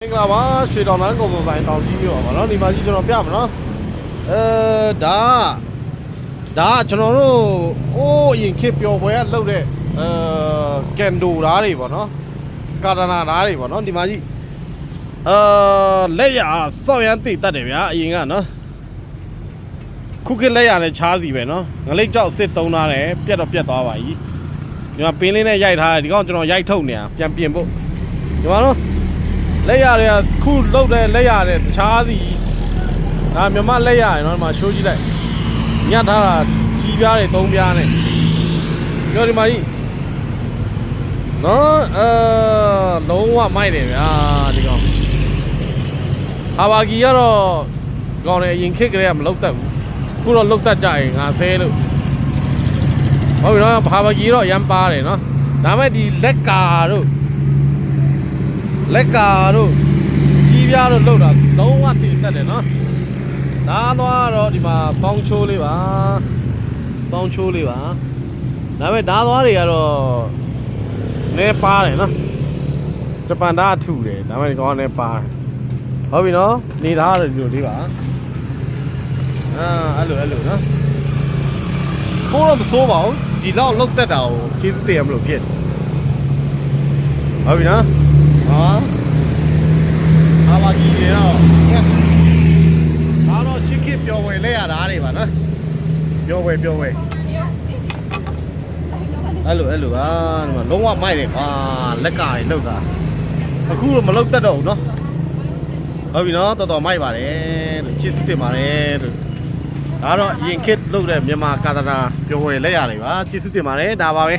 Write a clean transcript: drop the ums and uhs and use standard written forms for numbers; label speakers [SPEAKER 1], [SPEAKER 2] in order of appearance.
[SPEAKER 1] မင်္ဂလာပါရွှေတောင်တန်းကုန်ပိုင်တောင်ကြီးမြို့ပါနော်ဒီမှာကြီးကျွန်တော်ပြမှာနော်ဒါကျွန်တော်တို့အိုးအရင်ခေတ်ပျော်ပွဲကလှုပ်တဲ့ကန်ဒိုဓာတ်တွေပေါ့နော်ကာဒနာဓာတ်တွေပေါ့နော်ဒီမှာကြီးလက်ရစောက်ရမ်းသိတတ်တယ်ဗျာအရင်ကနော်ခုခေတ်လက်ရနဲ့ချားစီပဲနော်ငလိတ်ကြောက်စစ်သုံးထားတယ်ပြတ်တော့ပြတ်သွားပါပြီဒီမှာပင်းလေးနဲ့ရိုက်ထားတယ်ဒီကောင်ကျွန်တော်ရိုက်ထုတ်နေတာပြန်ပြင်ဖို့ဒီမှာနော်လက်ရတွေကခုလုတ်တဲ့လက်ရတဲ့တခြားစီဒါမြမလက်ရရနော်ဒီမှာရှိုးကြည့်လိုက်ညတ်ထားတာကြီးပြားတွေသုံးပြားနဲ့ပြောဒီမှာကြီးနော်လုံးဝမိုက်တယ်ဗျာဒီကောင်ဟာဘာဂီကတော့ကောင်းတယ်အရင်ခစ်ကလေးကမလုတ်တတ်ဘူးခုတော့လုတ်တတ်ကြရင်ငါဆဲလို့ဟုတ်ပြီနော်ဟာဘာဂီတော့အရန်ပါတယ်နော်ဒါမဲ့ဒီလက်ကာတို့ကြီးပြားတို့လောက်တာလုံးဝတည်တက်တယ်နော်ဒါသွားတော့ဒီမှာဖောင်းချိုးလေးပါဒါပေမဲ့ဓာသွားတွေကတော့နဲပါတယ်နော်ဂျပန်ဓာတ်ထူတယ်ဒါပေမဲ့ဒီကောင်ကနဲပါတယ်ဟုတ်ပြီနော်နေဓာတ်တို့ဒီလိုလေးပါအဲ့လိုနော်ကိုတော့မစိုးပါဘူးဒီလောက်လောက်တက်တာကိုကျေးဇူးတင်ရမလို့ဖြစ်ဟုတ်ပြီနော်ဟာဘာကြီးတွေတော့ဒါတော့ရှစ်ခေတ်ပျော်ဝယ်လဲရတာတွေပါနော်ပျော်ဝယ်အဲ့လိုပါဒီမှာလုံးဝမိုက်တယ်ကွာလက်ကားတွေလောက်တာအခုတော့မလောက်တတ်တော့ဘူးနော်ဟုတ်ပြီနော်တော်တော်မိုက်ပါတယ်လို့ချစ်စစ်တင်ပါတယ်လို့ဒါတော့ရင်ခေတ်လောက်တဲ့မြန်မာကာသနာပျော်ဝယ်လဲရတယ်ပါချစ်စစ်တင်ပါတယ်ဒါပါပဲ